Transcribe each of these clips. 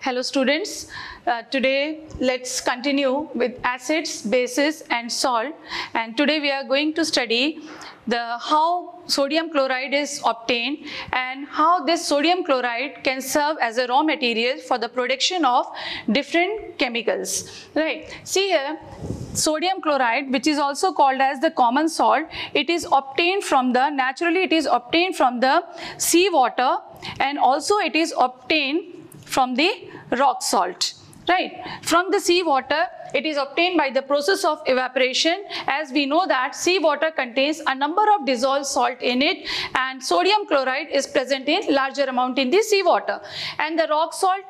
Hello students, today let's continue with acids, bases and salt, and today we are going to study how sodium chloride is obtained and how this sodium chloride can serve as a raw material for the production of different chemicals. Right, see here, sodium chloride, which is also called as the common salt, it is obtained from the seawater, and also it is obtained from the rock salt. Right, from the seawater it is obtained by the process of evaporation, as we know that seawater contains a number of dissolved salt in it, and sodium chloride is present in larger amount in the seawater. And the rock salt,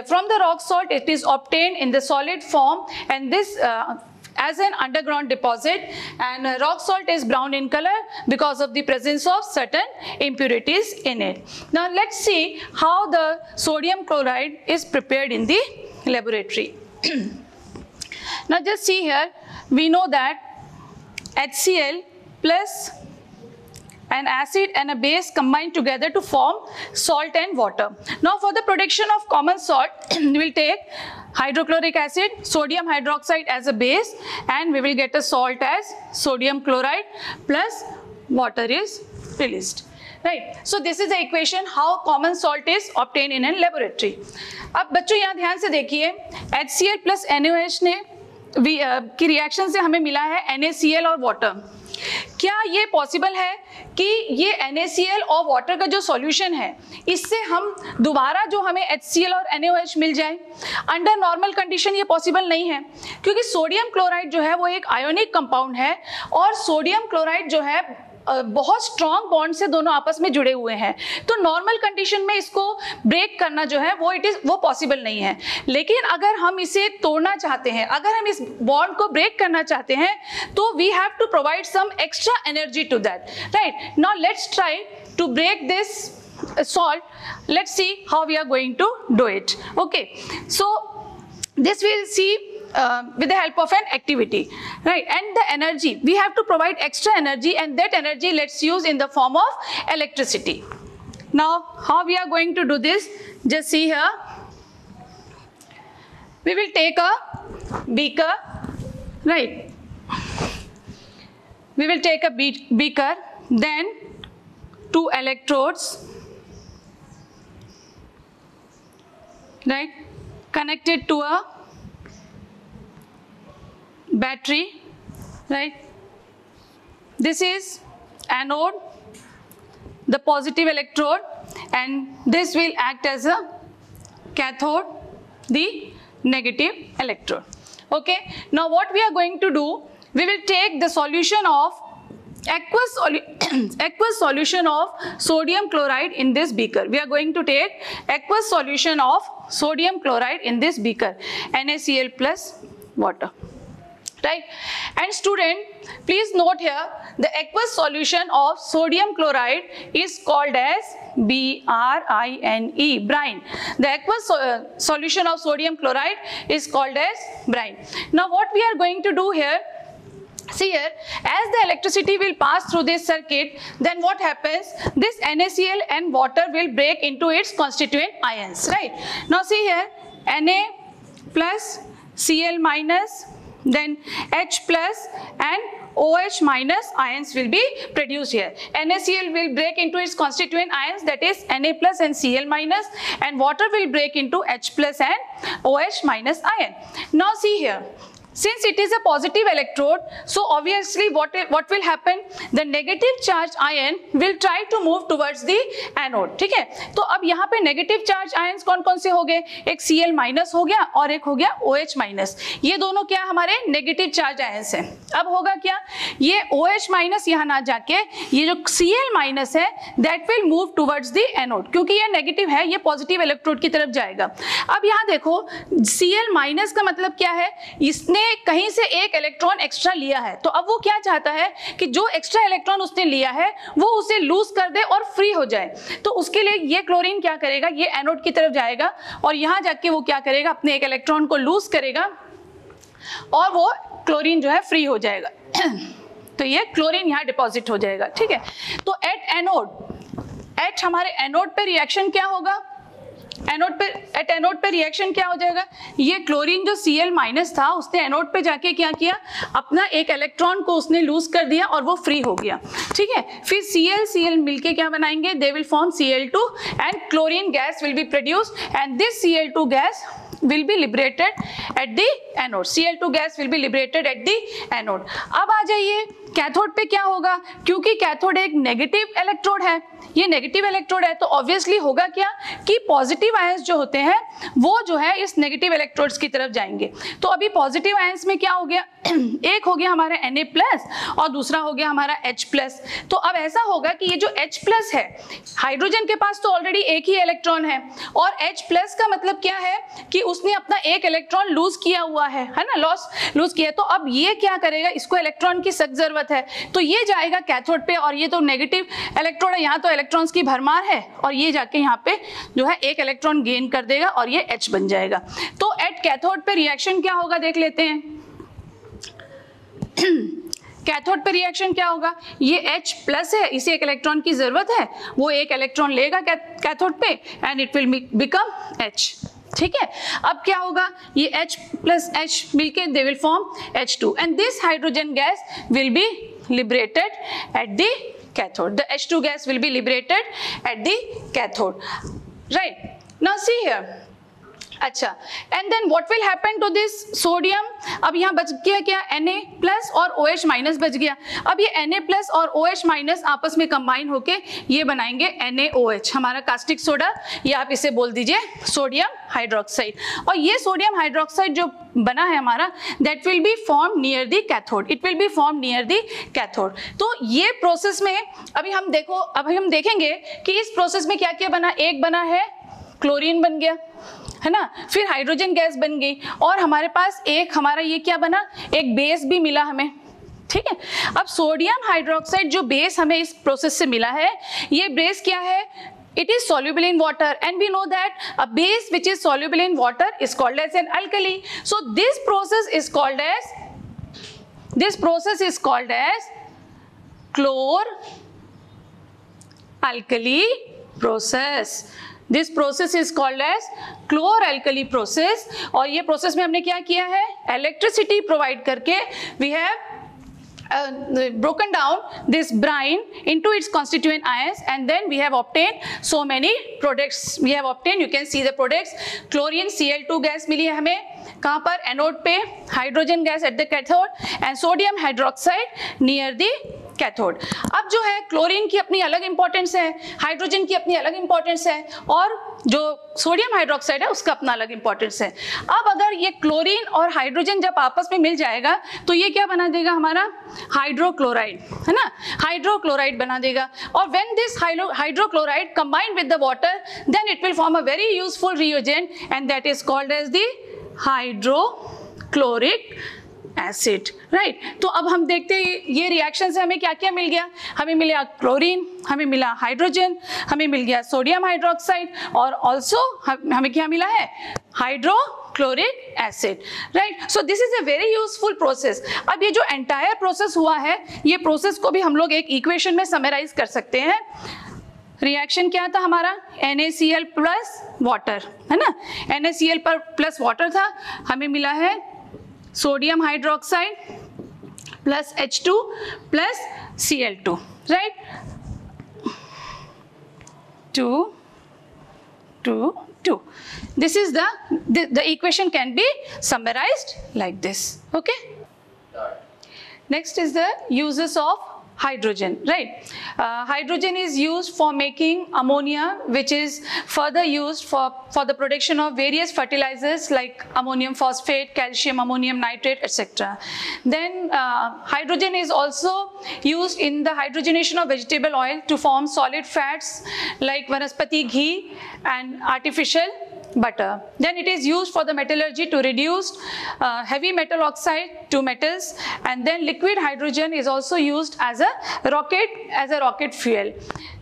from the rock salt it is obtained in the solid form, and this as an underground deposit, and rock salt is brown in color because of the presence of certain impurities in it. Now let's see how the sodium chloride is prepared in the laboratory. Now just see here, we know that HCl plus an acid and a base combine together to form salt and water. Now for the production of common salt, we will take hydrochloric acid, sodium hydroxide as a base, and we will get a salt as sodium chloride plus water is released. Right, so this is the equation how common salt is obtained in a laboratory. अब बच्चों यहाँ ध्यान से देखिए, HCl plus NaOH ने की reaction से हमें मिला है NaCl और वाटर. क्या ये पॉसिबल है कि ये NaCl और वाटर का जो सॉल्यूशन है इससे हम दोबारा जो हमें HCl और NaOH मिल जाए? अंडर नॉर्मल कंडीशन ये पॉसिबल नहीं है, क्योंकि सोडियम क्लोराइड जो है वो एक आयोनिक कंपाउंड है, और सोडियम क्लोराइड जो है बहुत स्ट्रॉन्ग बॉन्ड से दोनों आपस में जुड़े हुए हैं. तो नॉर्मल कंडीशन में इसको ब्रेक करना जो है वो पॉसिबल नहीं है. लेकिन अगर हम इसे तोड़ना चाहते हैं, अगर हम इस बॉन्ड को ब्रेक करना चाहते हैं, तो we have to provide some extra energy to that. Right, now let's try to break this salt. Let's see how we are going to do it. Okay, so this we'll see with the help of an activity, right? And the energy, we have to provide extra energy, and that energy let's use in the form of electricity. Now how we are going to do this? Just see here, we will take a beaker, right? We will take a beaker, then two electrodes, right, connected to a battery, right? This is anode, the positive electrode, and this will act as a cathode, the negative electrode. Okay, now what we are going to do, we will take the solution of aqueous solution of sodium chloride in this beaker. We are going to take aqueous solution of sodium chloride in this beaker, NaCl plus water. Right, and student, please note here, the aqueous solution of sodium chloride is called as brine, brine. The aqueous solution of sodium chloride is called as brine. Now what we are going to do here, see here, as the electricity will pass through this circuit, then what happens, this NaCl and water will break into its constituent ions. Right, now see here, Na plus, Cl minus, then H plus and OH minus ions will be produced here. NaCl will break into its constituent ions, that is Na plus and Cl minus, and water will break into H plus and OH minus ion. Now see here, since it is a positive electrode, so obviously what will happen, the negative charge ion will try to move towards the anode. ठीक है, तो अब यहाँ पे negative charge ions कौन कौन से हो गए, एक Cl minus हो गया और एक हो गया OH minus. ये दोनों क्या हमारे negative charge ions हैं. अब होगा क्या, ये OH minus यहाँ ना जाके ये जो Cl minus है that will move towards the anode, क्योंकि ये negative है, ये positive electrode की तरफ जाएगा. अब यहाँ देखो, Cl minus का मतलब क्या है, इसने कहीं से एक इलेक्ट्रॉन एक्स्ट्रा लिया है, तो अब वो क्या चाहता है कि जो एक्स्ट्रा इलेक्ट्रॉन उसने लिया है वो उसे लूज कर दे और फ्री हो जाए. तो उसके लिए ये क्लोरीन क्या करेगा, ये एनोड की तरफ जाएगा और यहाँ जाके वो क्या करेगा, अपने एक इलेक्ट्रॉन को लूज करेगा और वो क्लोरीन जो है फ्री हो जाएगा. तो ये क्लोरीन यहाँ डिपॉजिट हो जाएगा. ठीक है, तो एट एनोड, एट हमारे एनोड पे रिएक्शन क्या होगा, एट एनोड पे रिएक्शन क्या हो जाएगा, ये क्लोरीन जो Cl माइनस था उसने एनोड पे जाके क्या किया, अपना एक इलेक्ट्रॉन को उसने लूज कर दिया और वो फ्री हो गया, ठीक है। फिर Cl मिलके क्या बनाएंगे, they will form Cl2 and chlorine gas will be produced and this Cl2 gas will be liberated at the anode. Cl2 gas will be liberated at the anode. अब आ जाइए कैथोड पे क्या होगा, क्योंकि कैथोड एक नेगेटिव इलेक्ट्रोड है, ये negative electrode है तो ऑब्वियसली होगा क्या कि पॉजिटिव आयंस जो होते हैं वो जो है इस नेगेटिव इलेक्ट्रोड्स की तरफ जाएंगे। तो अभी पॉजिटिव आयंस में क्या हो गया, एक हो गया हमारा Na+ और दूसरा हो गया हमारा H+। तो अब ऐसा होगा कि ये जो H+ है, हाइड्रोजन के पास तो ऑलरेडी एक ही इलेक्ट्रॉन है और H+ का मतलब क्या है कि उसने अपना एक इलेक्ट्रॉन लूज किया हुआ है ना, लूज किया। तो अब ये क्या करेगा, इसको इलेक्ट्रॉन की सख्त जरूरत है तो ये जाएगा कैथोड पे और ये तो नेगेटिव इलेक्ट्रोड है, यहाँ तो इलेक्ट्रॉन्स की भरमार है और ये जाके यहाँ पे जो है एक इलेक्ट्रॉन गेन कर देगा और ये H बन जाएगा। तो एट कैथोड पे रिएक्शन क्या होगा देख लेते हैं। कैथोड पे रिएक्शन क्या होगा, ये H+ है, इसे एक इलेक्ट्रॉन की जरूरत है, वो एक इलेक्ट्रॉन लेगा कैथोड पे and it will become H, ठीक है। अब क्या होगा, ये H+H मिलके they will form H2 and this hydrogen gas will be liberated at the cathode, the H2 gas will be liberated at the cathode, right? Now see here, अच्छा, and then what will happen to this sodium, अब यहाँ बच गया क्या, Na+ और OH- बच गया। अब ये Na+ और OH- आपस में कंबाइन होके ये बनाएंगे NaOH, हमारा कास्टिक सोडा, ये आप इसे बोल दीजिए सोडियम हाइड्रोक्साइड। और ये सोडियम हाइड्रोक्साइड जो बना है हमारा, that will be form near the cathode, it will be form near the cathode. तो ये प्रोसेस में अभी हम देखेंगे कि इस प्रोसेस में क्या क्या बना, एक बना है क्लोरीन बन गया है ना, फिर हाइड्रोजन गैस बन गई और हमारे पास एक हमारा ये क्या बना, एक बेस भी मिला हमें, ठीक है। अब सोडियम हाइड्रोक्साइड जो बेस हमें इस प्रोसेस से मिला है, ये बेस क्या है, it is soluble in water and we know that a base which is soluble in water is called as an alkali. So this process is called as chlor-alkali process. This process is called as chlor-alkali process और ये process में हमने क्या किया है, electricity provide करके we have broken down this brine into its constituent ions and then we have obtained so many products. We have obtained, you can see the products, chlorine Cl2 gas मिली है हमें कहाँ पर, anode पे, hydrogen gas at the cathode and sodium hydroxide near the cathode. अब जो है chlorine की अपनी अलग इंपॉर्टेंस है, हाइड्रोजन की अपनी अलग इंपॉर्टेंस है और जो सोडियम हाइड्रोक्साइड है उसका अपना अलग इंपॉर्टेंस है। अब अगर ये क्लोरीन और हाइड्रोजन जब आपस में मिल जाएगा तो ये क्या बना देगा हमारा, हाइड्रोक्लोराइड, है ना, हाइड्रोक्लोराइड बना देगा। और when this hydrochloride combined with the water then it will form a very useful reagent and that is called as the hydrochloric acid, right. तो अब हम देखते हैं ये रिएक्शन से हमें क्या क्या मिल गया, हमें मिला क्लोरीन, हमें मिला हाइड्रोजन, हमें मिल गया सोडियम हाइड्रोक्साइड और ऑल्सो हमें क्या मिला है, hydrochloric acid, right. So this is a very useful process. अब ये जो एंटायर प्रोसेस हुआ है, ये प्रोसेस को भी हम लोग एक इक्वेशन में समराइज कर सकते हैं। रिएक्शन क्या था हमारा, NaCl प्लस वाटर, है ना, NaCl पर प्लस वाटर था, हमें मिला है sodium hydroxide plus H2 plus Cl2, right, 2. This is the equation can be summarized like this, okay. Next is the uses of hydrogen, right. Hydrogen is used for making ammonia, which is further used for the production of various fertilizers like ammonium phosphate, calcium ammonium nitrate, etc. Then hydrogen is also used in the hydrogenation of vegetable oil to form solid fats like vanaspati ghee and artificial butter. Then it is used for the metallurgy to reduce heavy metal oxide to metals, and then liquid hydrogen is also used as a rocket fuel.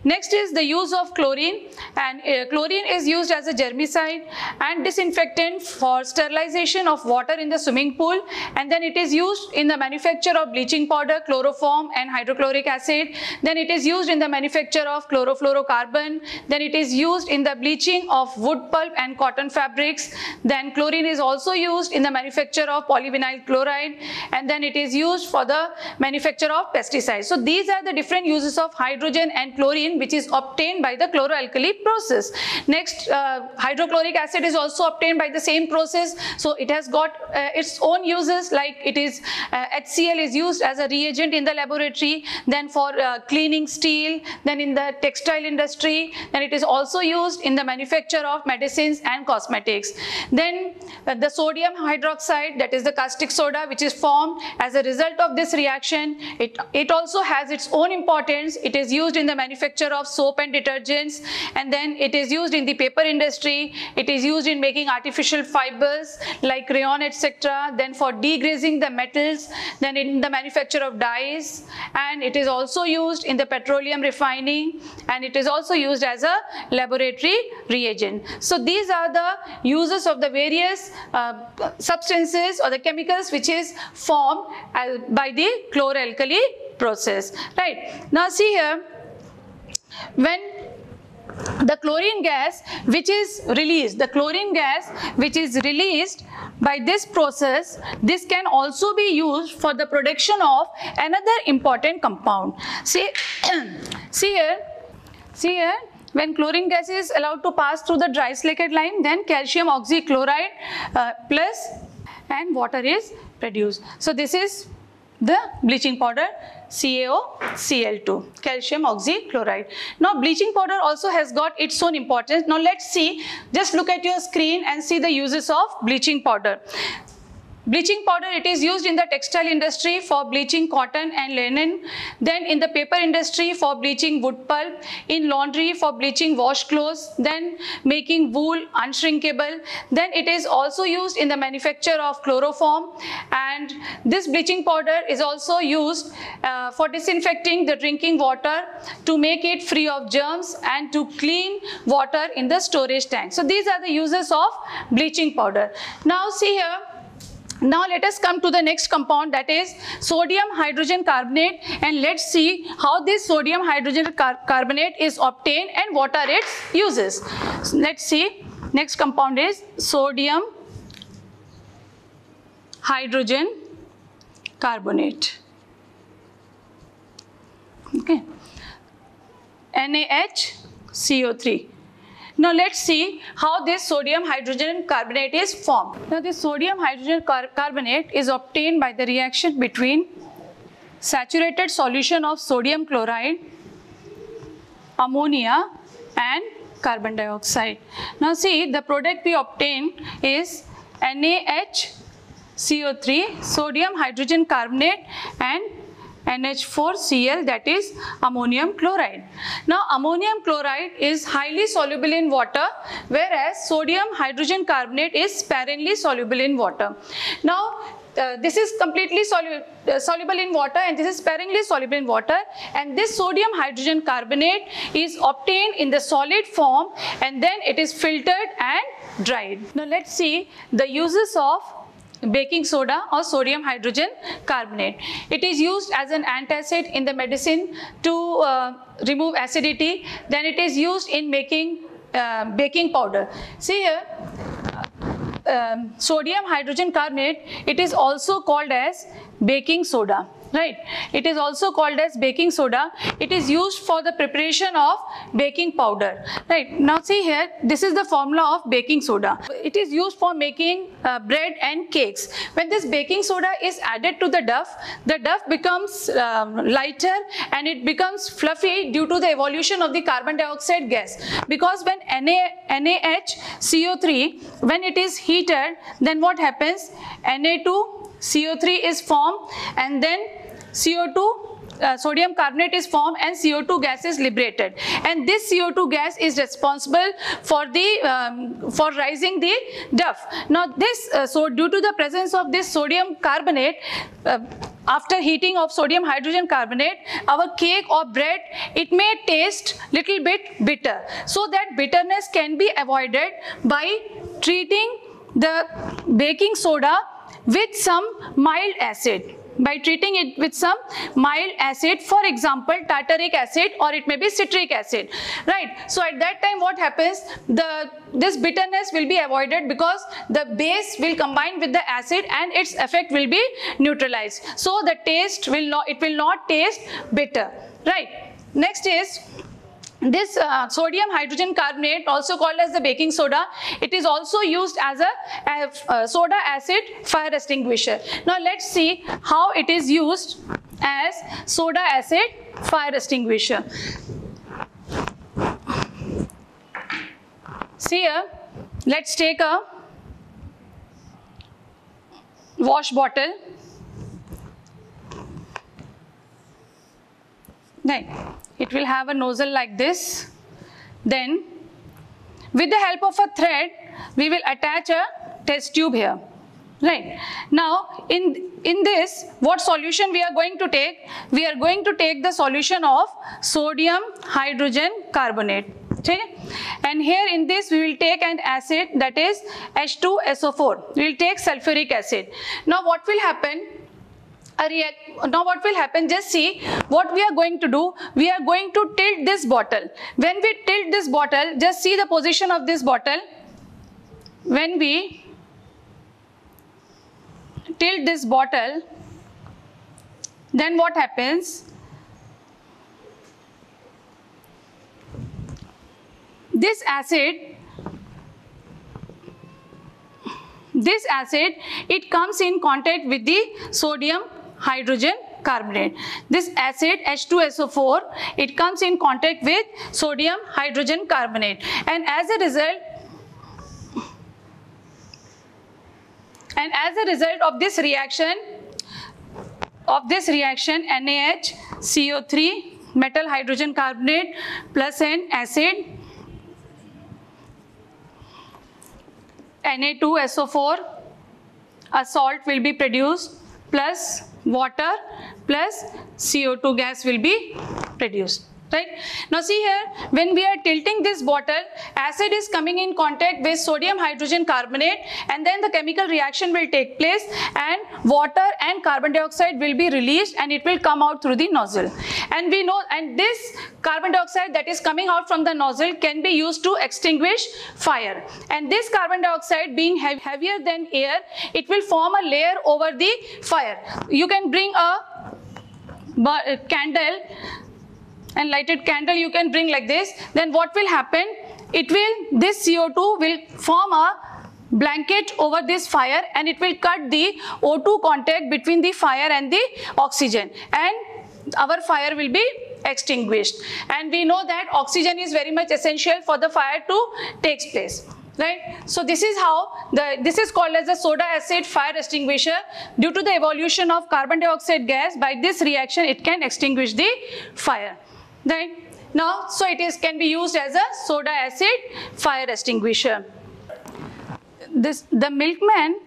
Next is the use of chlorine, and chlorine is used as a germicide and disinfectant for sterilization of water in the swimming pool, and then it is used in the manufacture of bleaching powder, chloroform and hydrochloric acid. Then it is used in the manufacture of chlorofluorocarbon. Then it is used in the bleaching of wood pulp and cotton fabrics. Then chlorine is also used in the manufacture of polyvinyl chloride, and then it is used for the manufacture of pesticides. So these are the different uses of hydrogen and chlorine which is obtained by the chloroalkali process. Next, hydrochloric acid is also obtained by the same process. So it has got its own uses, like it is HCl is used as a reagent in the laboratory, then for cleaning steel, then in the textile industry, then it is also used in the manufacture of medicines and cosmetics. Then the sodium hydroxide, that is the caustic soda, which is formed as a result of this reaction. It also has its own importance. It is used in the manufacture of soap and detergents, and then it is used in the paper industry. It is used in making artificial fibers like rayon, etc. Then for degreasing the metals, then in the manufacture of dyes, and it is also used in the petroleum refining, and it is also used as a laboratory reagent. So these are the uses of the various substances or the chemicals which is formed by the chloroalkali process. Right. Now see here, when the chlorine gas which is released, by this process, this can also be used for the production of another important compound. See here, when chlorine gas is allowed to pass through the dry slaked line, then calcium oxychloride plus and water is produced. So this is the bleaching powder, CaOCl2, calcium oxychloride. Now bleaching powder also has got its own importance. Now let's see, just look at your screen and see the uses of bleaching powder. Bleaching powder, it is used in the textile industry for bleaching cotton and linen, then in the paper industry for bleaching wood pulp, in laundry for bleaching washed clothes, then making wool unshrinkable. Then it is also used in the manufacture of chloroform, and this bleaching powder is also used for disinfecting the drinking water to make it free of germs and to clean water in the storage tank. So these are the uses of bleaching powder. Now see here, now let us come to the next compound, that is sodium hydrogen carbonate, and let's see how this sodium hydrogen carbonate is obtained and what are its uses. So let's see, next compound is sodium hydrogen carbonate. Okay, NaHCO3. Now let's see how this sodium hydrogen carbonate is formed. Now this sodium hydrogen carbonate is obtained by the reaction between saturated solution of sodium chloride, ammonia and carbon dioxide. Now see, the product we obtain is NaHCO3, sodium hydrogen carbonate, and NH4Cl, that is ammonium chloride. Now ammonium chloride is highly soluble in water, whereas sodium hydrogen carbonate is sparingly soluble in water. Now this is completely soluble in water and this is sparingly soluble in water, and this sodium hydrogen carbonate is obtained in the solid form and then it is filtered and dried. Now let's see the uses of baking soda or sodium hydrogen carbonate. It is used as an antacid in the medicine to remove acidity. Then it is used in making baking powder. See here, sodium hydrogen carbonate, it is also called as baking soda. Right, it is also called as baking soda. It is used for the preparation of baking powder. Right, now see here, this is the formula of baking soda. It is used for making bread and cakes. When this baking soda is added to the dough becomes lighter and it becomes fluffy due to the evolution of the carbon dioxide gas. Because when NaHCO3, when it is heated, then what happens? Na2CO3 is formed and then CO2 sodium carbonate is formed and CO2 gas is liberated, and this CO2 gas is responsible for the for rising the duff. Now this so due to the presence of this sodium carbonate, after heating of sodium hydrogen carbonate, our cake or bread, it may taste little bit bitter. So that bitterness can be avoided by treating the baking soda with some mild acid. By treating it with some mild acid, for example tartaric acid, or it may be citric acid, right? So at that time what happens, this bitterness will be avoided because the base will combine with the acid and its effect will be neutralized. So the taste will not taste bitter, right? Next is this sodium hydrogen carbonate, also called as the baking soda. It is also used as a soda acid fire extinguisher. Now let's see how it is used as soda acid fire extinguisher. See here, let's take a wash bottle. Right. It will have a nozzle like this. Then with the help of a thread, we will attach a test tube here. Right. Now in this, what solution we are going to take? We are going to take the solution of sodium hydrogen carbonate. Okay? And here in this we will take an acid, that is H2SO4. We will take sulfuric acid. Now what will happen? Now what will happen, just see what we are going to do. We are going to tilt this bottle. When we tilt this bottle, just see the position of this bottle. When we tilt this bottle, then what happens? This acid, it comes in contact with the sodium hydrogen carbonate. This acid H2SO4, it comes in contact with sodium hydrogen carbonate, and as a result of this reaction, NaHCO3 metal hydrogen carbonate plus an acid Na2SO4, a salt will be produced, plus water plus CO2 gas will be produced. Right? Now see here, when we are tilting this bottle, acid is coming in contact with sodium hydrogen carbonate, and then the chemical reaction will take place and water and carbon dioxide will be released and it will come out through the nozzle. And we know, and this carbon dioxide that is coming out from the nozzle can be used to extinguish fire. And this carbon dioxide being heavier than air, it will form a layer over the fire. You can bring a candle, and lighted candle you can bring like this. Then what will happen? This CO2 will form a blanket over this fire and it will cut the O2 contact between the fire and the oxygen, and our fire will be extinguished. And we know that oxygen is very much essential for the fire to take place. Right? So this is how this is called as a soda acid fire extinguisher. Due to the evolution of carbon dioxide gas, by this reaction it can extinguish the fire. Right? Now, so it can be used as a soda acid fire extinguisher. The milkman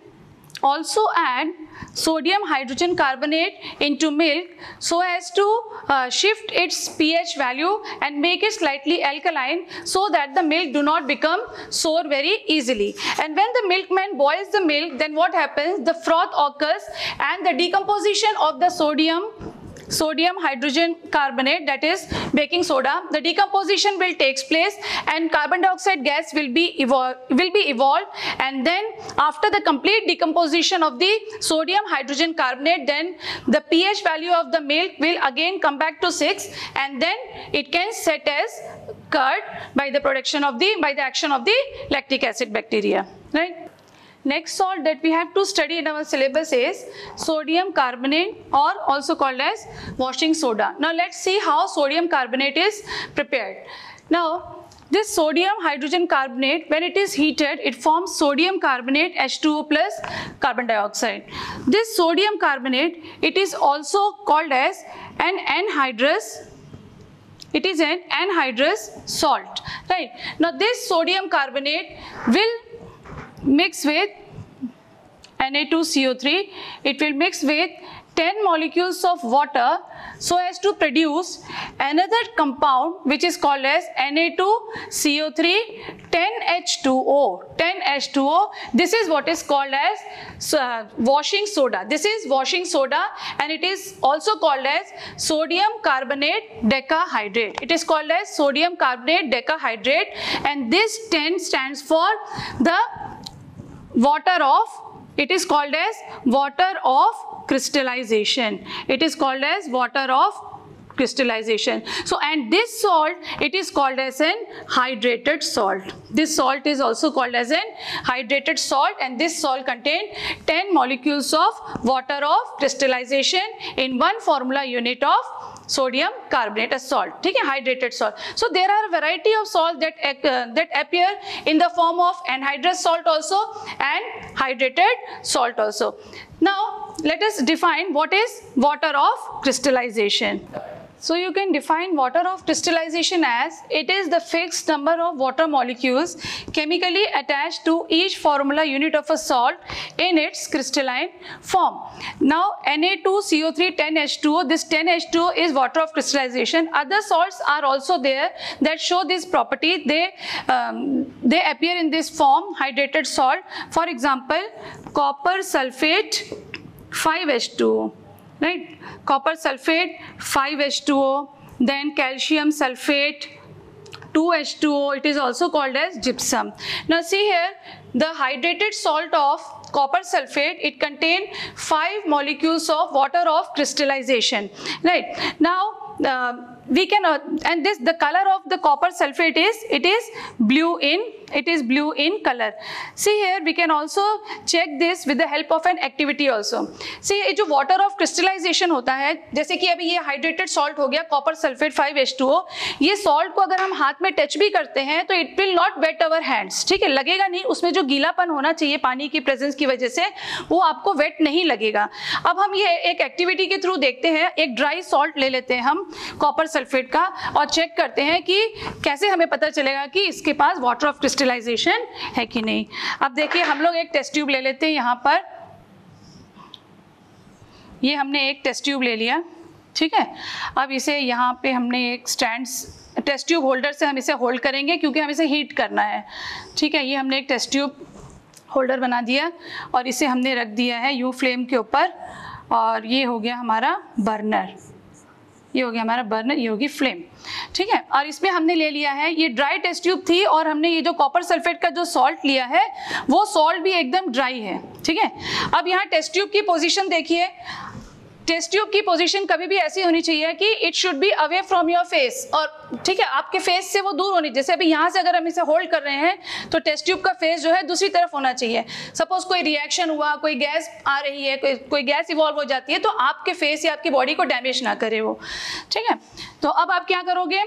also add sodium hydrogen carbonate into milk so as to shift its pH value and make it slightly alkaline, so that the milk do not become sour very easily. And when the milkman boils the milk, then what happens? The froth occurs and the decomposition of the sodium hydrogen carbonate, that is baking soda, the decomposition will take place and carbon dioxide gas will be evolved, and then after the complete decomposition of the sodium hydrogen carbonate, then the pH value of the milk will again come back to 6, and then it can set as curd by the action of the lactic acid bacteria. Right? Next salt that we have to study in our syllabus is sodium carbonate, or also called as washing soda. Now let's see how sodium carbonate is prepared. Now this sodium hydrogen carbonate, when it is heated, it forms sodium carbonate H2O plus carbon dioxide. This sodium carbonate, it is also called as an anhydrous. It is an anhydrous salt, right? Now this sodium carbonate will mix with Na2CO3. It will mix with 10 molecules of water so as to produce another compound which is called as Na2CO3 10H2O. 10H2O. This is what is called as washing soda. This is washing soda, and it is also called as sodium carbonate decahydrate. It is called as sodium carbonate decahydrate, and this 10 stands for the water of, it is called as water of crystallization. It is called as water of crystallization. So, and this salt, it is called as an hydrated salt. This salt is also called as an hydrated salt, and this salt contains 10 molecules of water of crystallization in 1 formula unit of sodium carbonate, a salt. ठीक है, hydrated salt. So there are a variety of salt that appear in the form of anhydrous salt also and hydrated salt also. Now let us define what is water of crystallization. So you can define water of crystallization as it is the fixed number of water molecules chemically attached to each formula unit of a salt in its crystalline form. Now Na2CO3 10H2O, this 10H2O is water of crystallization. Other salts are also there that show this property. They appear in this form, hydrated salt. For example, copper sulfate 5H2O. Right, copper sulfate 5H2O, then calcium sulfate 2H2O, it is also called as gypsum. Now see here, the hydrated salt of copper sulfate, it contains 5 molecules of water of crystallization. Right, now we can and this, the color of the copper sulfate is, it is blue in color. See here, we can also check this with the help of an activity also. See, ये जो water of crystallization होता है, जैसे कि अभी ये hydrated salt हो गया copper sulfate 5H2O, ये salt को अगर हम हाथ में टच भी करते हैं तो it will not wet our hands. ठीक है, लगेगा नहीं, उसमें जो गीलापन होना चाहिए पानी की प्रेजेंस की वजह से वो आपको वेट नहीं लगेगा. अब हम ये एक एक्टिविटी के थ्रू देखते हैं. एक ड्राई सॉल्ट ले लेते हैं हम कॉपर सल्फेट का और चेक करते हैं कि कैसे हमें पता चलेगा कि इसके पास वाटर ऑफ क्रिस्टलाइजेशन है कि नहीं. अब देखिए, हम लोग एक टेस्ट ट्यूब ले लेते हैं. यहाँ पर ये हमने एक टेस्ट ट्यूब ले लिया. ठीक है, अब इसे यहाँ पे हमने एक स्टैंड टेस्ट ट्यूब होल्डर से हम इसे होल्ड करेंगे क्योंकि हम इसे हीट करना है. ठीक है, ये हमने एक टेस्ट ट्यूब होल्डर बना दिया और इसे हमने रख दिया है यू फ्लेम के ऊपर, और ये हो गया हमारा बर्नर. ये हो गया हमारा बर्नर, ये होगी फ्लेम. ठीक है, और इसमें हमने ले लिया है, ये ड्राई टेस्ट ट्यूब थी और हमने ये जो कॉपर सल्फेट का जो सॉल्ट लिया है वो सॉल्ट भी एकदम ड्राई है. ठीक है, अब यहाँ टेस्ट ट्यूब की पोजीशन देखिए. टेस्ट ट्यूब की पोजीशन कभी भी ऐसी होनी चाहिए कि it should be away from your face, और ठीक है आपके फेस से वो दूर होनी. जैसे अभी यहाँ से अगर हम इसे होल्ड कर रहे हैं तो टेस्ट ट्यूब का फेस जो है दूसरी तरफ होना चाहिए. सपोज कोई रिएक्शन हुआ, कोई गैस आ रही है, कोई गैस इवॉल्व हो जाती है तो आपके फेस या आपकी बॉडी को डैमेज ना करे वो. ठीक है, तो अब आप क्या करोगे,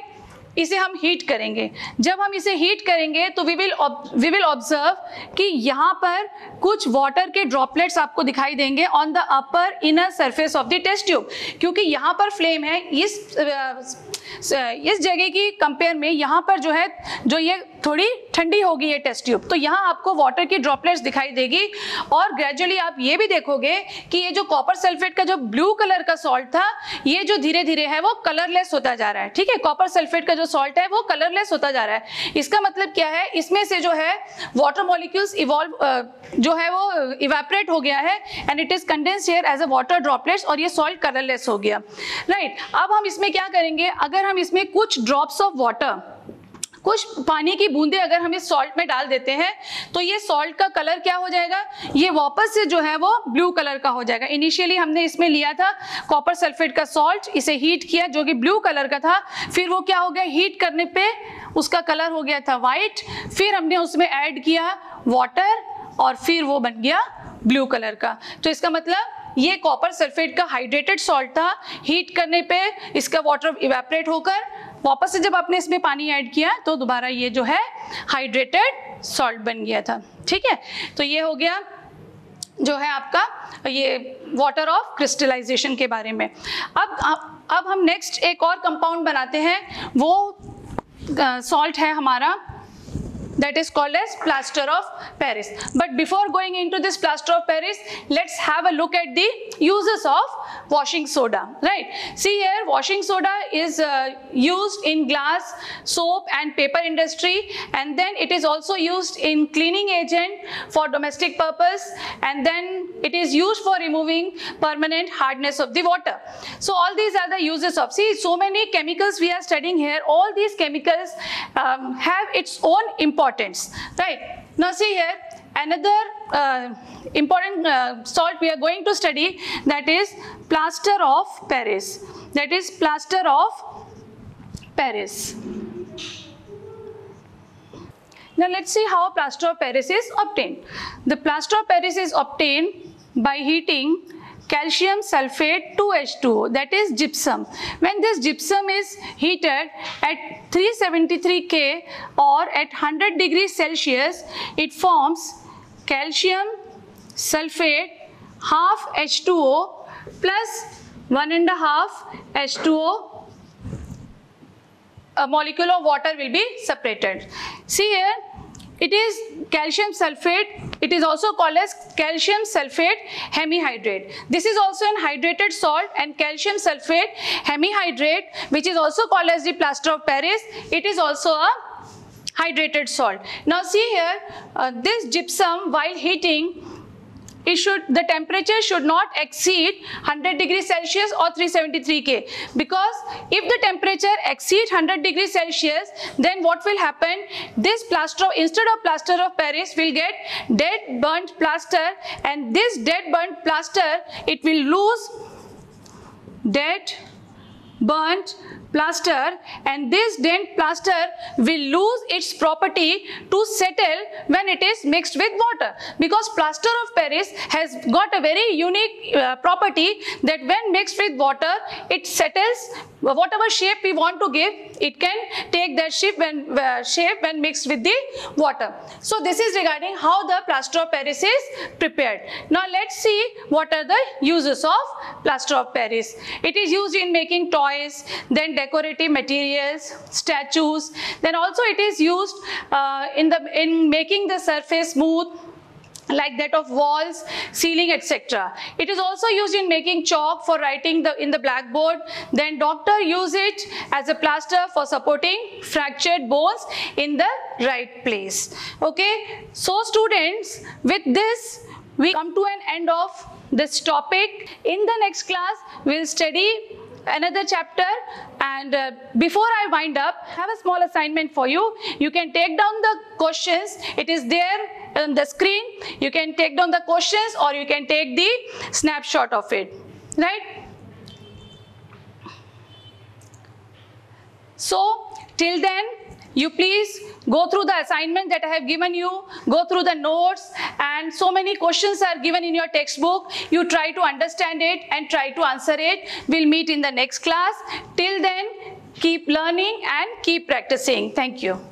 इसे हम हीट करेंगे. जब हम इसे हीट करेंगे तो वी विल ऑब्जर्व कि यहाँ पर कुछ वाटर के ड्रॉपलेट्स आपको दिखाई देंगे on the upper inner surface of the test tube. क्योंकि यहाँ पर फ्लेम है, इस जगह की कंपेयर में यहाँ पर जो है, जो ये थोड़ी ठंडी होगी ये टेस्ट ट्यूब, तो यहाँ आपको वाटर की ड्रॉपलेट्स दिखाई देगी. और ग्रेजुअली आप ये भी देखोगे कि ये जो कॉपर सल्फेट का जो ब्लू कलर का सॉल्ट था, ये जो धीरे धीरे है वो कलरलेस होता जा रहा है. ठीक है, कॉपर सल्फेट का जो सॉल्ट है वो कलरलेस होता जा रहा है. इसका मतलब क्या है, इसमें से जो है वाटर मॉलिक्यूल्स इवॉल्व जो है वो इवेपोरेट हो गया है and it is condensed here as a water droplets, और ये सॉल्ट कलरलेस हो गया. राइट, अब हम इसमें क्या करेंगे, अगर हम इसमें कुछ ड्रॉप्स ऑफ वाटर, कुछ पानी की बूंदे अगर हम इस सॉल्ट में डाल देते हैं तो ये सॉल्ट का कलर क्या हो जाएगा, ये वापस से जो है वो ब्लू कलर का हो जाएगा. इनिशियली हमने इसमें लिया था कॉपर सल्फेट का सॉल्ट, इसे हीट किया जो कि ब्लू कलर का था, फिर वो क्या हो गया, हीट करने पे उसका कलर हो गया था वाइट, फिर हमने उसमें ऐड किया वाटर और फिर वो बन गया ब्लू कलर का. तो इसका मतलब ये कॉपर सल्फेट का हाइड्रेटेड सॉल्ट था, हीट करने पे इसका वाटर इवेपोरेट होकर वापस से जब आपने इसमें पानी ऐड किया तो दोबारा ये जो है हाइड्रेटेड सॉल्ट बन गया था, ठीक है। तो ये हो गया जो है आपका ये वाटर ऑफ क्रिस्टलाइजेशन के बारे में। अब हम नेक्स्ट एक और कंपाउंड बनाते हैं, वो सॉल्ट है हमारा, that is called as plaster of Paris. But before going into this plaster of Paris, let's have a look at the uses of washing soda, right? See here, washing soda is used in glass, soap and paper industry, and then it is also used in cleaning agent for domestic purpose, and then it is used for removing permanent hardness of the water. So all these are the uses of, see, so many chemicals we are studying here. All these chemicals have its own importance, right? Now see here, another important salt we are going to study, that is plaster of Paris. That is plaster of Paris. Now let's see how plaster of Paris is obtained. The plaster of Paris is obtained by heating calcium sulfate 2H2O, that is gypsum. When this gypsum is heated at 373 K or at 100 degrees Celsius, it forms calcium sulfate half H2O plus 1.5 H2O. A molecule of water will be separated. See here, it is calcium sulfate. It is also called as calcium sulfate hemihydrate. This is also an hydrated salt, and calcium sulfate hemihydrate, which is also called as the plaster of Paris, it is also a hydrated salt. Now see here, this gypsum while heating, the temperature should not exceed 100 degrees Celsius or 373 K, because if the temperature exceeds 100 degrees Celsius, then what will happen, this plaster, instead of plaster of Paris, will get dead burnt plaster, and this dead burnt plaster, it will lose dead burnt plaster, and this dead plaster will lose its property to settle when it is mixed with water, because plaster of Paris has got a very unique property that when mixed with water, it settles. Whatever shape we want to give, it can take that shape when mixed with the water. So this is regarding how the plaster of Paris is prepared. Now let's see what are the uses of plaster of Paris. It is used in making toys, then decorative materials, statues. Then also it is used in making the surface smooth, like that of walls, ceiling, etc. It is also used in making chalk for writing in the blackboard. Then doctor use it as a plaster for supporting fractured bones in the right place. Okay, so students, with this we come to an end of this topic. In the next class we will study another chapter, and before I wind up, I have a small assignment for you. You can take down the questions. It is there on the screen. You can take down the questions, or you can take the snapshot of it, right? So till then, you please go through the assignment that I have given you, go through the notes, and so many questions are given in your textbook. You try to understand it and try to answer it. We'll meet in the next class. Till then, keep learning and keep practicing. Thank you.